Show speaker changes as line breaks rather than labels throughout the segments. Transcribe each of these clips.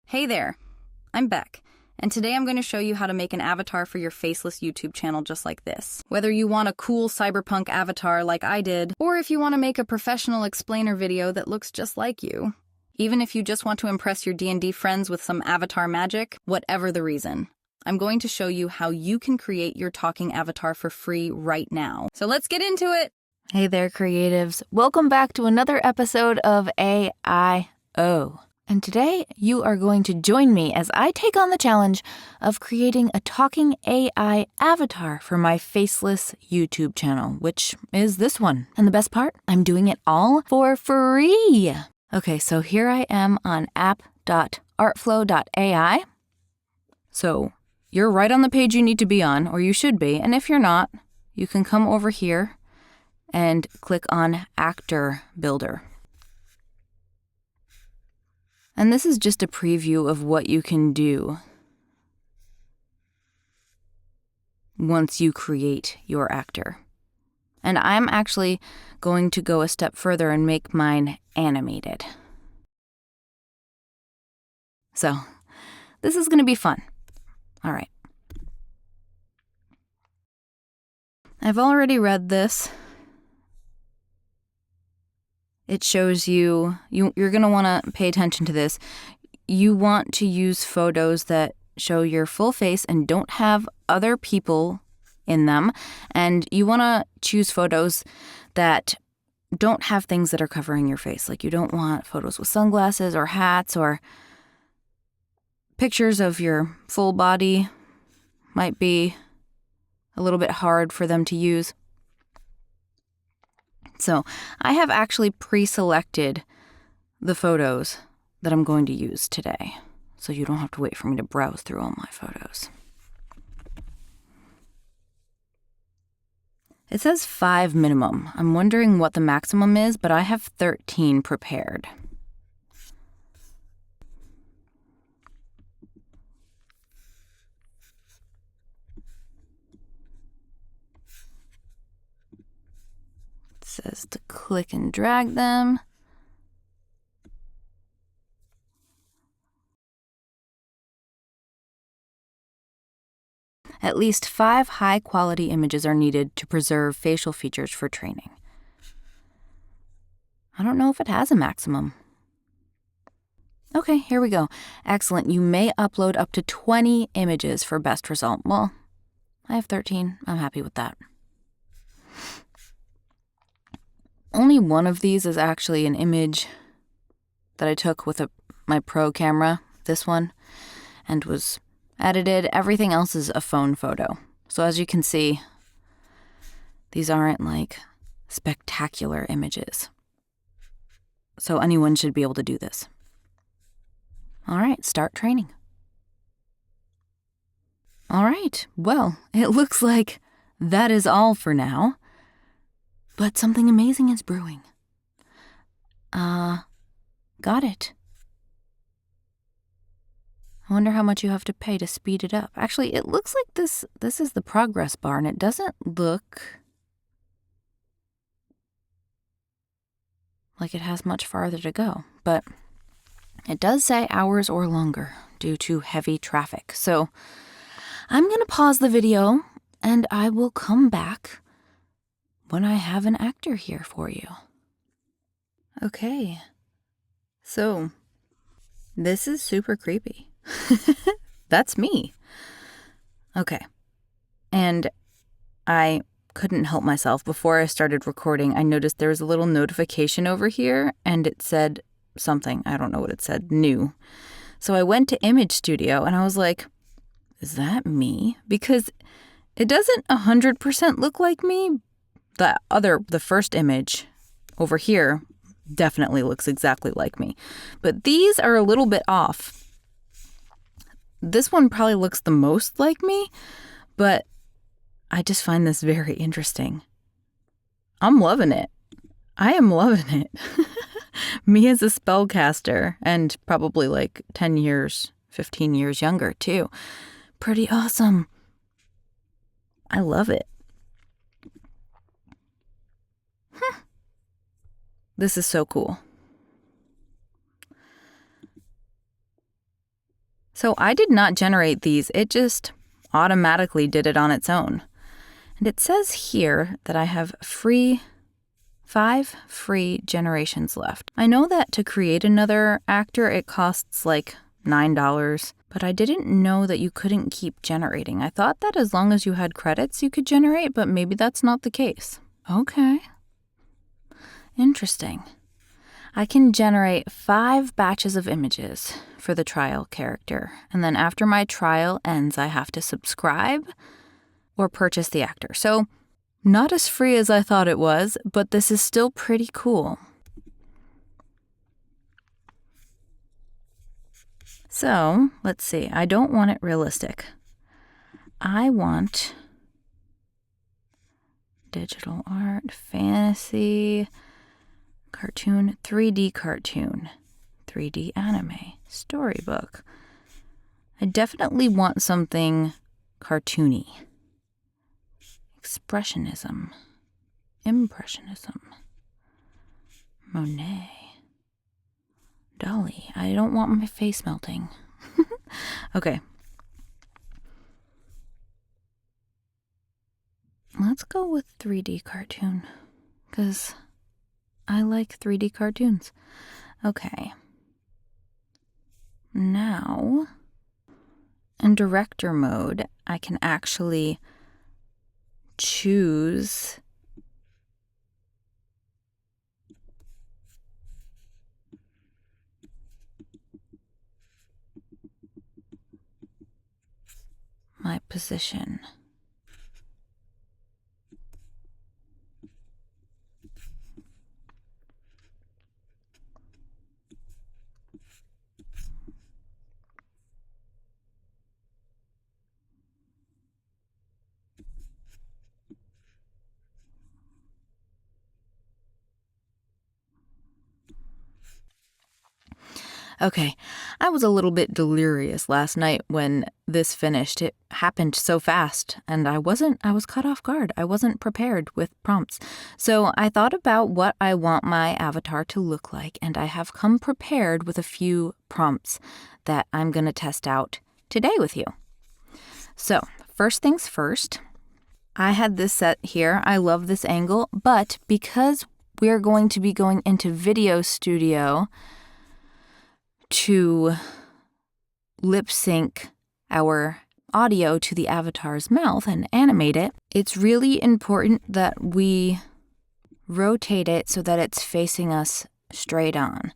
Hey there, I'm Beck, and today I'm going to show you how to make an avatar for your Faceless YouTube channel just like this. Whether you want a cool cyberpunk avatar like I did, or if you want to make a professional explainer video that looks just like you. Even if you just want to impress your D&D friends with some avatar magic, whatever the reason. I'm going to show you how you can create your talking avatar for free right now. So let's get into it!
Hey there, creatives. Welcome back to another episode of AIO. And today, you are going to join me as I take on the challenge of creating a talking AI avatar for my Faceless YouTube channel, which is this one. And the best part, I'm doing it all for free. Okay, so here I am on app.artflow.ai. So you're right on the page you need to be on, or you should be. And if you're not, you can come over here and click on Actor Builder. And this is just a preview of what you can do once you create your actor. And I'm actually going to go a step further and make mine animated. So, this is going to be fun. All right. I've already read this. It shows you're going to want to pay attention to this. You want to use photos that show your full face and don't have other people in them. And you want to choose photos that don't have things that are covering your face. Like you don't want photos with sunglasses or hats, or pictures of your full body might be a little bit hard for them to use. So I have actually pre-selected the photos that I'm going to use today, so you don't have to wait for me to browse through all my photos. It says 5 minimum. I'm wondering what the maximum is, but I have 13 prepared. Says to click and drag them. At least 5 high-quality images are needed to preserve facial features for training. I don't know if it has a maximum. Okay, here we go. Excellent. You may upload up to 20 images for best result. Well, I have 13. I'm happy with that. Only one of these is actually an image that I took with my pro camera, this one, and was edited. Everything else is a phone photo. So as you can see, these aren't like spectacular images. So anyone should be able to do this. All right, start training. All right, well, it looks like that is all for now. But something amazing is brewing. Got it. I wonder how much you have to pay to speed it up. Actually, it looks like this is the progress bar, and it doesn't look like it has much farther to go. But it does say hours or longer due to heavy traffic. So I'm going to pause the video, and I will come back when I have an actor here for you. Okay, so this is super creepy. That's me. Okay, and I couldn't help myself. Before I started recording, I noticed there was a little notification over here, and it said something. I don't know what it said, new. So I went to Image Studio, and I was like, is that me? Because it doesn't 100% look like me. The first image over here definitely looks exactly like me. But these are a little bit off. This one probably looks the most like me, but I just find this very interesting. I'm loving it. I am loving it. Me as a spellcaster, and probably like 10 years, 15 years younger too. Pretty awesome. I love it. This is so cool. So I did not generate these. It just automatically did it on its own. And it says here that I have 5 free generations left. I know that to create another actor, it costs like $9, but I didn't know that you couldn't keep generating. I thought that as long as you had credits, you could generate, but maybe that's not the case. Okay. Interesting. I can generate 5 batches of images for the trial character, and then after my trial ends, I have to subscribe or purchase the actor. So, not as free as I thought it was, but this is still pretty cool. So, let's see. I don't want it realistic. I want digital art, fantasy, cartoon, 3D cartoon, 3D anime, storybook. I definitely want something cartoony. Expressionism, impressionism, Monet, Dali. I don't want my face melting. Okay. Let's go with 3D cartoon, because I like 3D cartoons. Okay. Now, in director mode, I can actually choose my position. Okay, I was a little bit delirious last night when this finished. It happened so fast, and I was caught off guard. I wasn't prepared with prompts. So I thought about what I want my avatar to look like, and I have come prepared with a few prompts that I'm going to test out today with you. So, first things first, I had this set here. I love this angle, but because we're going to be going into Video Studio to lip sync our audio to the avatar's mouth and animate it, it's really important that we rotate it so that it's facing us straight on.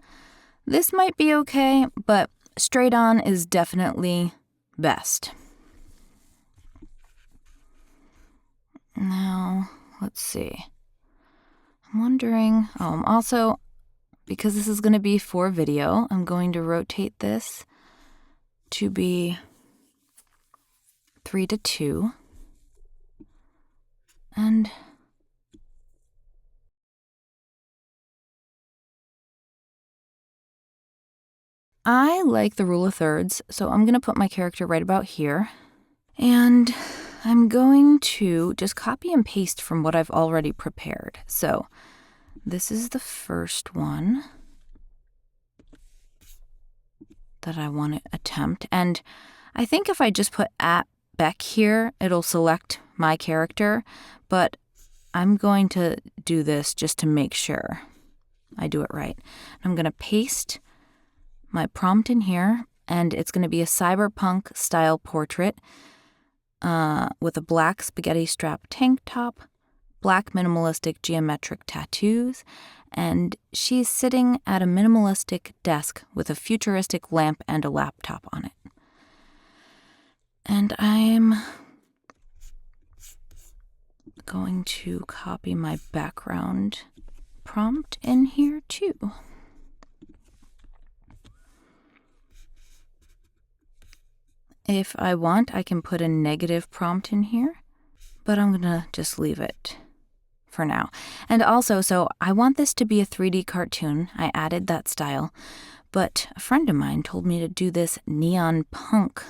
This might be okay, but straight on is definitely best. Now, let's see. I'm wondering, also, because this is going to be for video, I'm going to rotate this to be 3:2. And I like the rule of thirds, so I'm going to put my character right about here. And I'm going to just copy and paste from what I've already prepared. So this is the first one that I want to attempt. And I think if I just put @Beck here, it'll select my character. But I'm going to do this just to make sure I do it right. I'm going to paste my prompt in here, and it's going to be a cyberpunk style portrait with a black spaghetti strap tank top, black minimalistic geometric tattoos, and she's sitting at a minimalistic desk with a futuristic lamp and a laptop on it. And I'm going to copy my background prompt in here too. If I want, I can put a negative prompt in here, but I'm gonna just leave it for now. And also, so I want this to be a 3D cartoon. I added that style, but a friend of mine told me to do this neon punk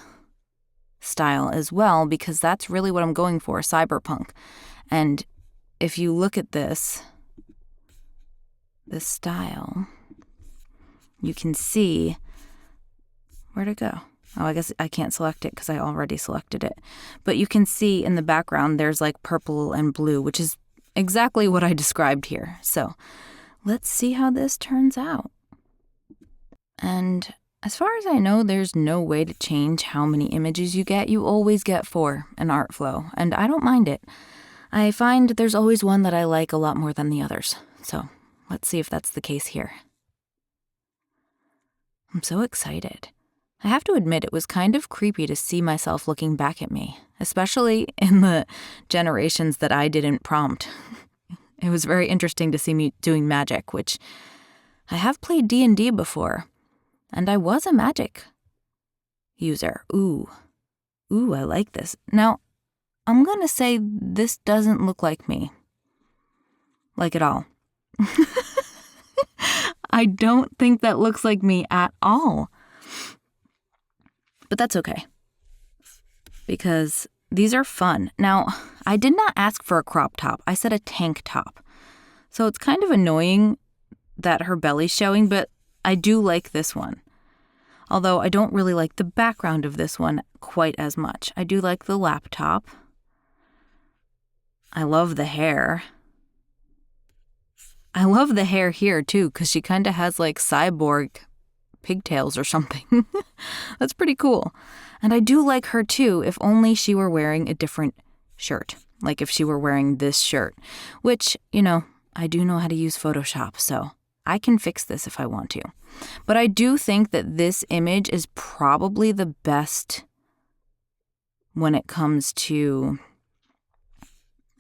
style as well, because that's really what I'm going for, cyberpunk. And if you look at this style, you can see, where'd it go? Oh, I guess I can't select it because I already selected it. But you can see in the background there's like purple and blue, which is exactly what I described here. So let's see how this turns out. And as far as I know, there's no way to change how many images you get. You always get 4 in Artflow, and I don't mind it. I find there's always one that I like a lot more than the others. So let's see if that's the case here. I'm so excited. I have to admit, it was kind of creepy to see myself looking back at me, especially in the generations that I didn't prompt. It was very interesting to see me doing magic, which I have played D&D before, and I was a magic user. Ooh, I like this. Now, I'm gonna say this doesn't look like me. Like at all. I don't think that looks like me at all. But that's okay, because these are fun. Now, I did not ask for a crop top. I said a tank top. So it's kind of annoying that her belly's showing, but I do like this one. Although I don't really like the background of this one quite as much. I do like the laptop. I love the hair. I love the hair here, too, because she kind of has like cyborg pigtails or something. That's pretty cool. And I do like her too, if only she were wearing a different shirt. Like if she were wearing this shirt, which, I do know how to use Photoshop, so I can fix this if I want to. But I do think that this image is probably the best when it comes to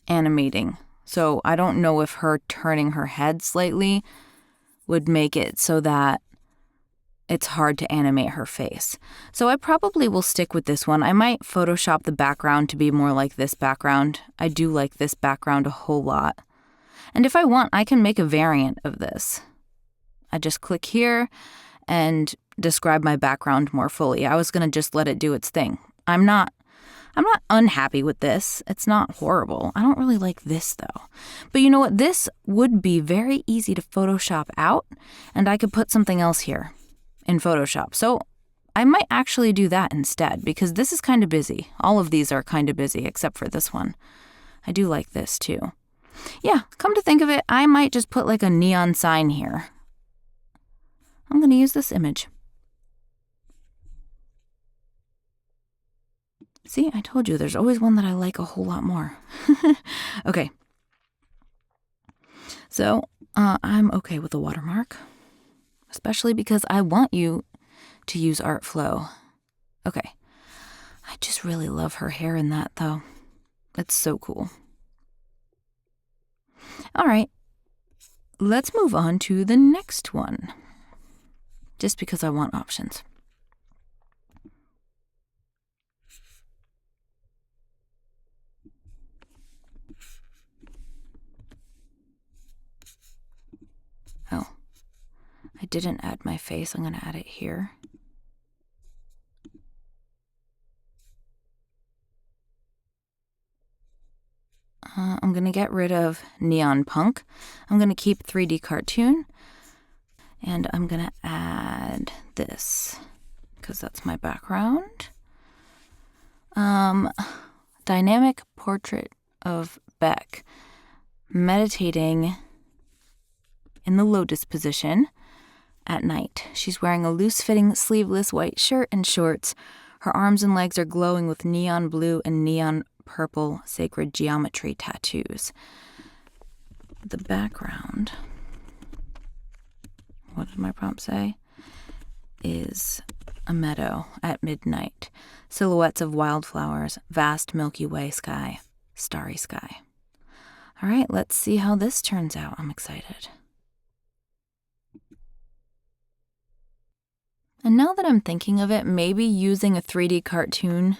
animating. So I don't know if her turning her head slightly would make it so that it's hard to animate her face. So I probably will stick with this one. I might Photoshop the background to be more like this background. I do like this background a whole lot. And if I want, I can make a variant of this. I just click here and describe my background more fully. I was going to just let it do its thing. I'm not unhappy with this. It's not horrible. I don't really like this though. But you know what? This would be very easy to Photoshop out, and I could put something else here in Photoshop. So I might actually do that instead, because this is kind of busy. All of these are kind of busy except for this one. I do like this too. Yeah, come to think of it, I might just put like a neon sign here. I'm going to use this image. See, I told you, there's always one that I like a whole lot more. Okay. So, I'm okay with the watermark, especially because I want you to use Artflow. Okay. I just really love her hair in that, though. It's so cool. All right. Let's move on to the next one, just because I want options. Oh, I didn't add my face. I'm going to add it here. I'm going to get rid of Neon Punk. I'm going to keep 3D Cartoon. And I'm going to add this, because that's my background. Dynamic portrait of Beck, meditating in the lotus position at night. She's wearing a loose-fitting, sleeveless white shirt and shorts. Her arms and legs are glowing with neon blue and neon purple sacred geometry tattoos. The background, what did my prompt say? Is a meadow at midnight. Silhouettes of wildflowers, vast Milky Way sky, starry sky. All right, let's see how this turns out. I'm excited. And now that I'm thinking of it, maybe using a 3D cartoon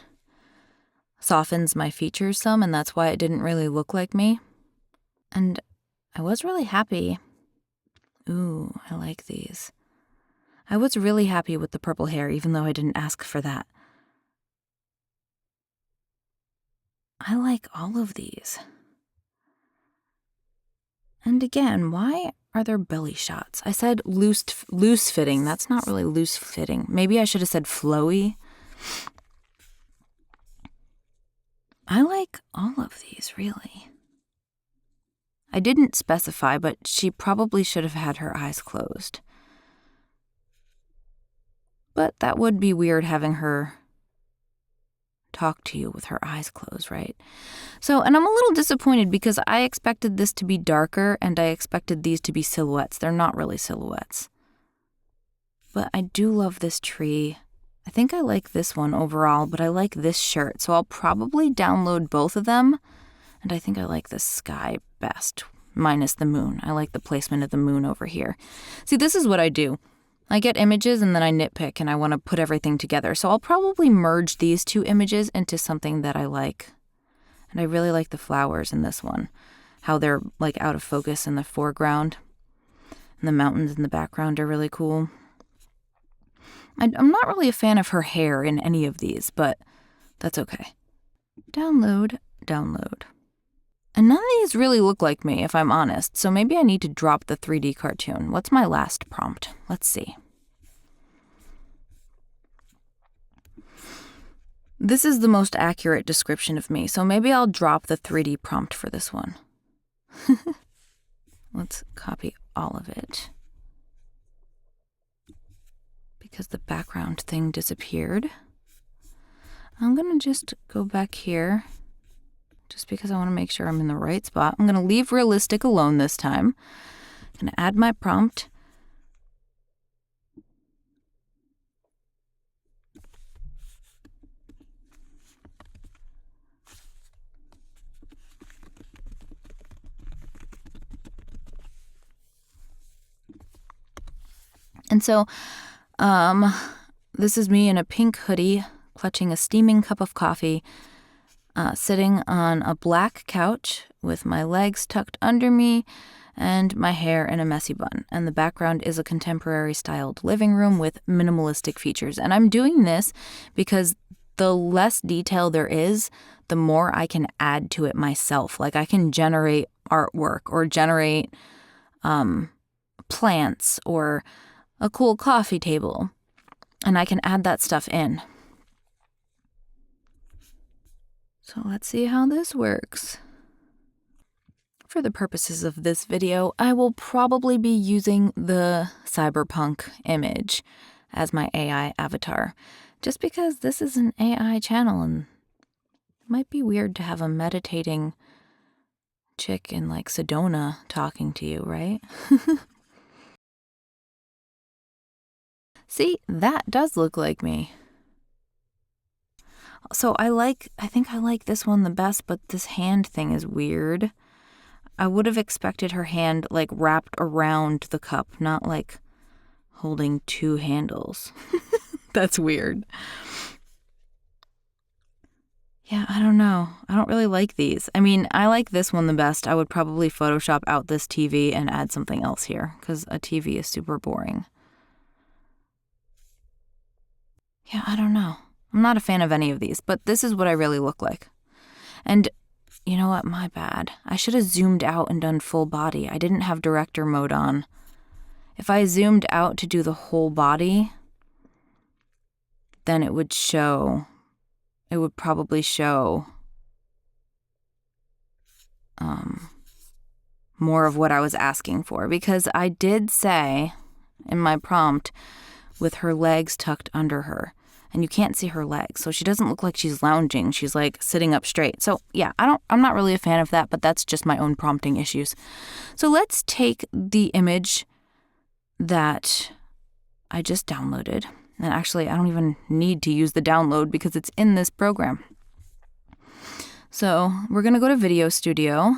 softens my features some, and that's why it didn't really look like me. And I was really happy. Ooh, I like these. I was really happy with the purple hair, even though I didn't ask for that. I like all of these. And again, why are there belly shots? I said loose fitting. That's not really loose fitting. Maybe I should have said flowy. I like all of these, really. I didn't specify, but she probably should have had her eyes closed. But that would be weird having her talk to you with her eyes closed, right? So, and I'm a little disappointed because I expected this to be darker and I expected these to be silhouettes. They're not really silhouettes. But I do love this tree. I think I like this one overall, but I like this shirt. So I'll probably download both of them. And I think I like the sky best, minus the moon. I like the placement of the moon over here. See, this is what I do. I get images and then I nitpick and I want to put everything together. So I'll probably merge these two images into something that I like. And I really like the flowers in this one, how they're like out of focus in the foreground. And the mountains in the background are really cool. I'm not really a fan of her hair in any of these, but that's okay. Download. And none of these really look like me, if I'm honest, so maybe I need to drop the 3D cartoon. What's my last prompt? Let's see. This is the most accurate description of me, so maybe I'll drop the 3D prompt for this one. Let's copy all of it. Because the background thing disappeared. I'm going to just go back here. Just because I want to make sure I'm in the right spot. I'm going to leave realistic alone this time. I'm going to add my prompt. And so, this is me in a pink hoodie, clutching a steaming cup of coffee, sitting on a black couch with my legs tucked under me and my hair in a messy bun. And the background is a contemporary styled living room with minimalistic features. And I'm doing this because the less detail there is, the more I can add to it myself. Like I can generate artwork or generate plants or a cool coffee table. And I can add that stuff in. So let's see how this works. For the purposes of this video, I will probably be using the cyberpunk image as my AI avatar, just because this is an AI channel and it might be weird to have a meditating chick in like Sedona talking to you, right? See, that does look like me. So I think I like this one the best, but this hand thing is weird. I would have expected her hand like wrapped around the cup, not like holding two handles. That's weird. Yeah, I don't know. I don't really like these. I mean, I like this one the best. I would probably Photoshop out this TV and add something else here because a TV is super boring. Yeah, I don't know. I'm not a fan of any of these, but this is what I really look like. And you know what? My bad. I should have zoomed out and done full body. I didn't have director mode on. If I zoomed out to do the whole body, then it would probably show more of what I was asking for, because I did say in my prompt with her legs tucked under her. And you can't see her legs, so she doesn't look like she's lounging. She's like sitting up straight. So yeah, I'm not really a fan of that, but that's just my own prompting issues. So let's take the image that I just downloaded. And actually, I don't even need to use the download because it's in this program. So we're going to go to Video Studio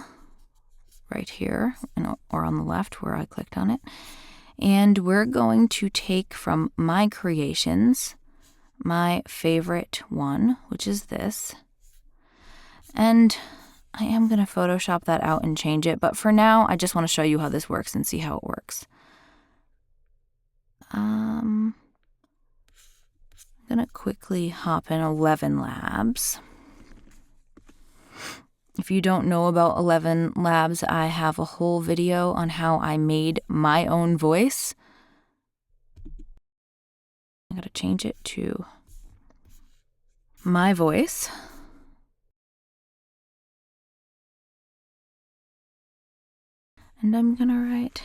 right here, or on the left where I clicked on it. And we're going to take from my creations my favorite one, which is this. And I am going to Photoshop that out and change it. But for now, I just want to show you how this works and see how it works. I'm going to quickly hop in 11 Labs. If you don't know about 11 Labs, I have a whole video on how I made my own voice. I gotta change it to my voice. And I'm gonna write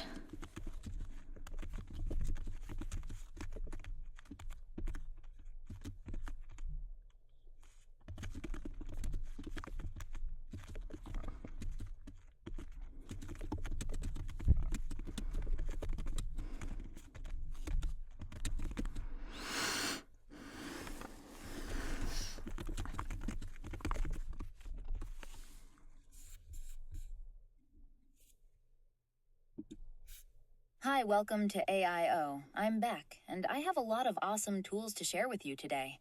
Hi, welcome to AIO. I'm Beck, and I have a lot of awesome tools to share with you today.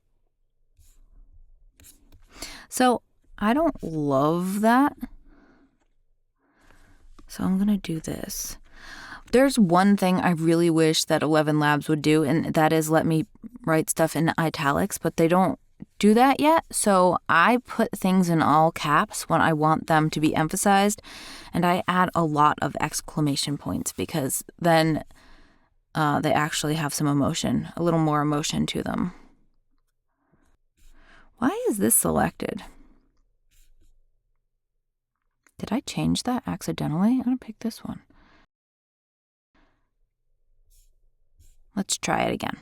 So I don't love that. So I'm going to do this. There's one thing I really wish that 11 Labs would do, and that is let me write stuff in italics, but they don't do that yet. So I put things in all caps when I want them to be emphasized, and I add a lot of exclamation points because then they actually have some emotion, a little more emotion to them. Why is this selected? Did I change that accidentally? I'm going to pick this one. Let's try it again.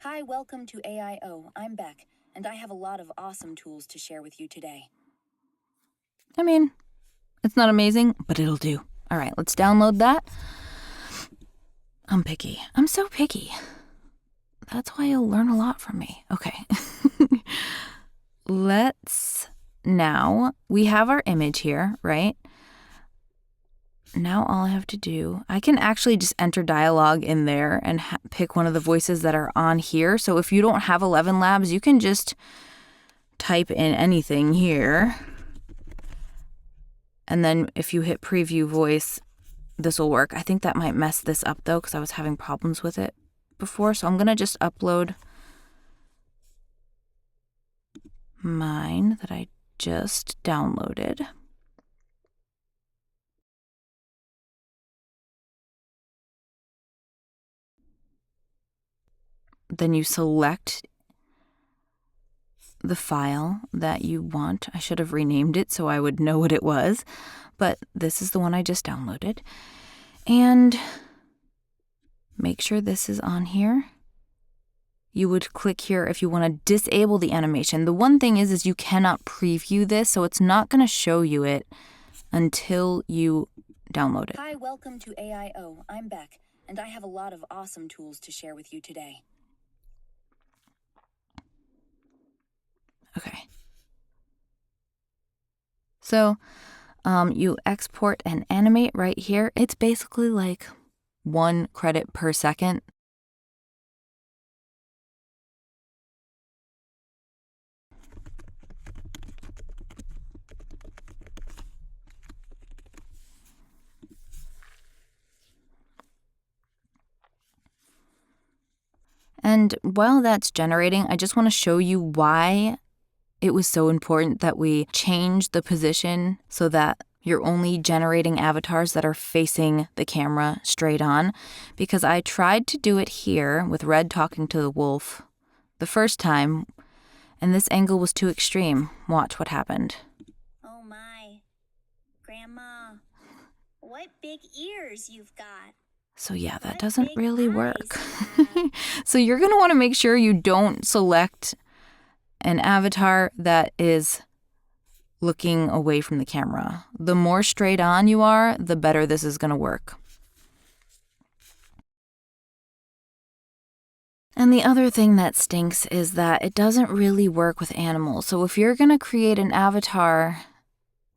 Hi, welcome to AIO. I'm Beck, and I have a lot of awesome tools to share with you today.
I mean, it's not amazing, but it'll do. All right, let's download that. I'm picky. I'm so picky. That's why you'll learn a lot from me. Okay. Now, we have our image here, right? Now all I have to do, I can actually just enter dialogue in there and pick one of the voices that are on here. So if you don't have 11 Labs, you can just type in anything here. And then if you hit preview voice, this will work. I think that might mess this up though, because I was having problems with it before. So I'm going to just upload mine that I just downloaded. Then you select the file that you want. I should have renamed it so I would know what it was, but this is the one I just downloaded. And make sure this is on here. You would click here if you want to disable the animation. The one thing is you cannot preview this, so it's not going to show you it until you download it.
Hi, welcome to AIO. I'm Beck, and I have a lot of awesome tools to share with you today.
Okay. So you export and animate right here. It's basically like 1 credit per second. And while that's generating, I just want to show you why it was so important that we change the position so that you're only generating avatars that are facing the camera straight on. Because I tried to do it here with Red talking to the wolf the first time, and this angle was too extreme. Watch what happened.
Oh my. Grandma, what big ears you've got.
So yeah, that
What
doesn't
big
really
eyes
work.
you have.
So you're going to want to make sure you don't select an avatar that is looking away from the camera. The more straight on you are, the better this is going to work. And the other thing that stinks is that it doesn't really work with animals. So if you're going to create an avatar,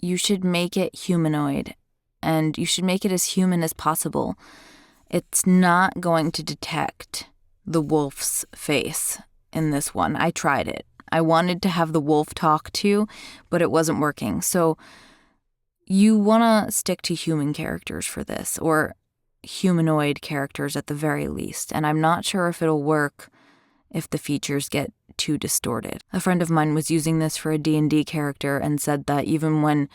you should make it humanoid, and you should make it as human as possible. It's not going to detect the wolf's face in this one. I tried it. I wanted to have the wolf talk too, but it wasn't working. So you want to stick to human characters for this, or humanoid characters at the very least. And I'm not sure if it'll work if the features get too distorted. A friend of mine was using this for a D&D character and said that even when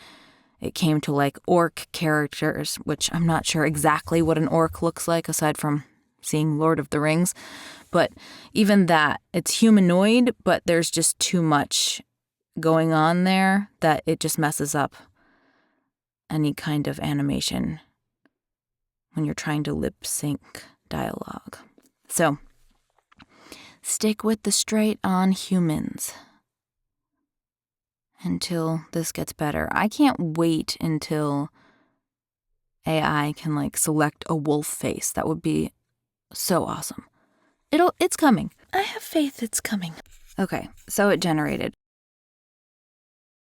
it came to like orc characters, which I'm not sure exactly what an orc looks like aside from seeing Lord of the Rings. But even that, it's humanoid, but there's just too much going on there that it just messes up any kind of animation when you're trying to lip sync dialogue. So stick with the straight on humans until this gets better. I can't wait until AI can select a wolf face. That would be so awesome. It's coming. I have faith it's coming. Okay, so it generated.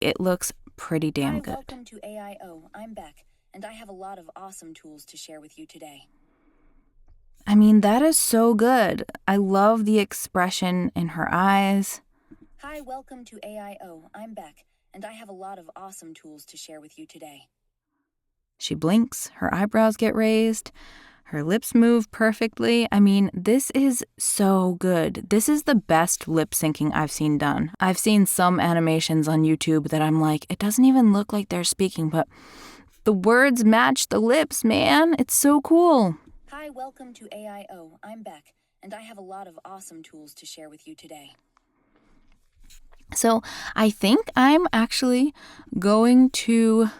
It looks pretty damn good.
Welcome to AIO. I'm Beck, and I have a lot of awesome tools to share with you today.
I mean, that is so good. I love the expression in her eyes.
Hi, welcome to AIO. I'm Beck, and I have a lot of awesome tools to share with you today.
She blinks, her eyebrows get raised, her lips move perfectly. I mean, this is so good. This is the best lip syncing I've seen done. I've seen some animations on YouTube that I'm like, it doesn't even look like they're speaking, but the words match the lips, man. It's so cool.
Hi, welcome to AIO. I'm Beck, and I have a lot of awesome tools to share with you today.
So I think I'm actually going to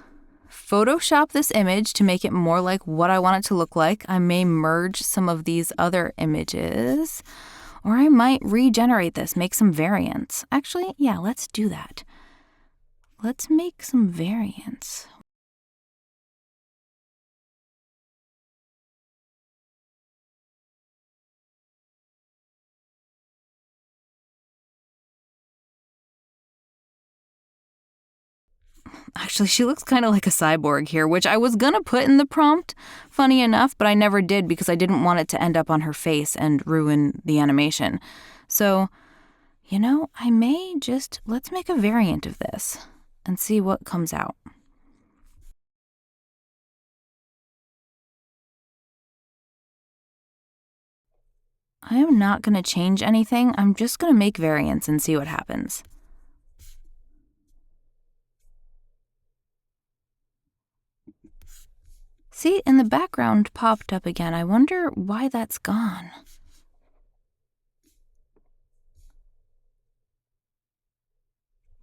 Photoshop this image to make it more like what I want it to look like. I may merge some of these other images, or I might regenerate this, make some variants. Actually, yeah, let's do that. Let's make some variants. Actually, she looks kind of like a cyborg here, which I was gonna put in the prompt, funny enough, but I never did because I didn't want it to end up on her face and ruin the animation. So, I may let's make a variant of this and see what comes out. I am not gonna change anything. I'm just gonna make variants and see what happens. See, in the background popped up again. I wonder why that's gone.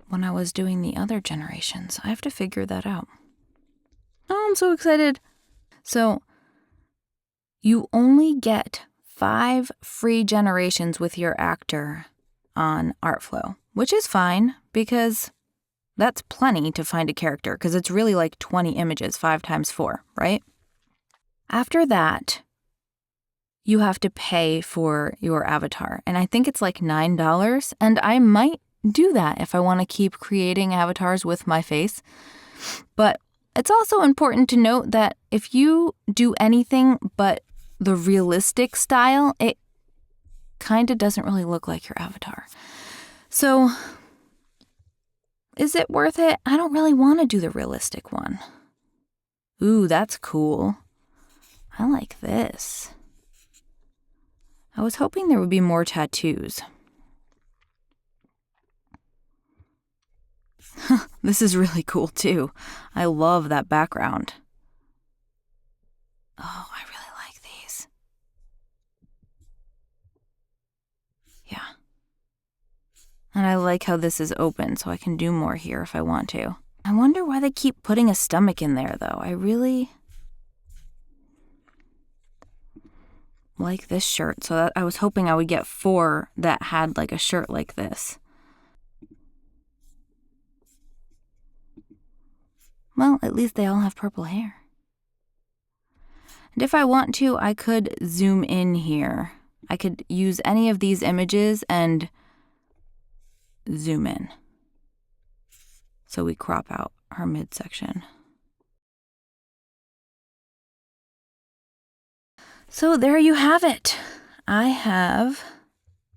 When I was doing the other generations, I have to figure that out. Oh, I'm so excited. So, you only get 5 free generations with your actor on Artflow, which is fine because that's plenty to find a character because it's really like 20 images, 5 times 4, right? After that, you have to pay for your avatar. And I think it's like $9. And I might do that if I want to keep creating avatars with my face. But it's also important to note that if you do anything but the realistic style, it kind of doesn't really look like your avatar. So, is it worth it? I don't really want to do the realistic one. Ooh, that's cool. I like this. I was hoping there would be more tattoos. This is really cool too. I love that background. Oh, I really like these. Yeah. And I like how this is open, so I can do more here if I want to. I wonder why they keep putting a stomach in there, though. I really like this shirt, so I was hoping I would get 4 that had like a shirt like this. Well, at least they all have purple hair. And if I want to, I could zoom in here. I could use any of these images and zoom in. So we crop out her midsection. So there you have it. I have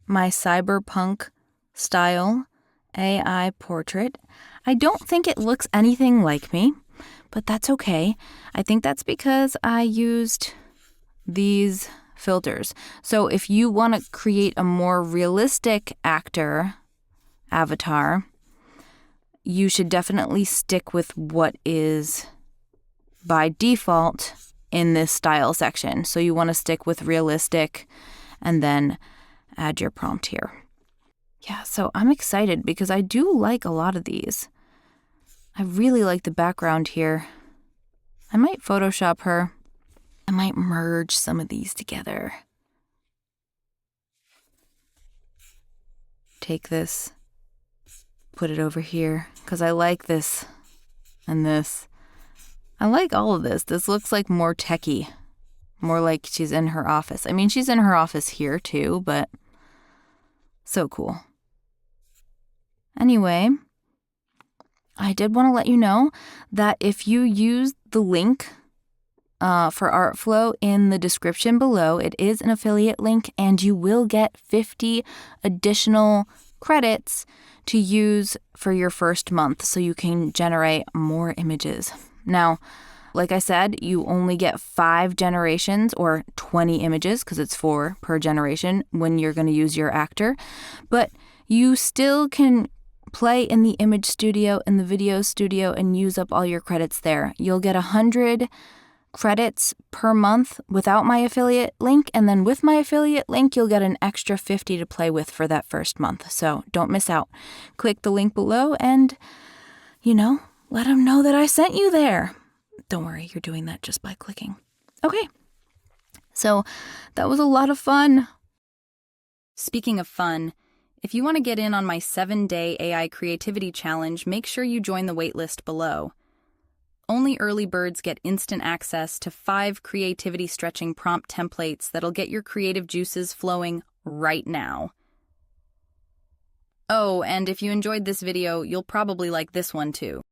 my cyberpunk style AI portrait. I don't think it looks anything like me, but that's okay. I think that's because I used these filters. So if you want to create a more realistic actor avatar, you should definitely stick with what is by default in this style section. So you want to stick with realistic and then add your prompt here. Yeah, so I'm excited because I do like a lot of these. I really like the background here. I might Photoshop her. I might merge some of these together. Take this, put it over here, because I like this and this. I like all of this. This looks like more techie, more like she's in her office. I mean, she's in her office here too, but so cool. Anyway, I did want to let you know that if you use the link for Artflow in the description below, it is an affiliate link, and you will get 50 additional credits to use for your first month so you can generate more images. Now, like I said, you only get 5 generations or 20 images because it's 4 per generation when you're going to use your actor, but you still can play in the image studio and the video studio and use up all your credits there. You'll get 100 credits per month without my affiliate link, and then with my affiliate link, you'll get an extra 50 to play with for that first month. So don't miss out. Click the link below and, let them know that I sent you there. Don't worry, you're doing that just by clicking. Okay, so that was a lot of fun.
Speaking of fun, if you want to get in on my 7-day AI creativity challenge, make sure you join the waitlist below. Only early birds get instant access to 5 creativity-stretching prompt templates that'll get your creative juices flowing right now. Oh, and if you enjoyed this video, you'll probably like this one too.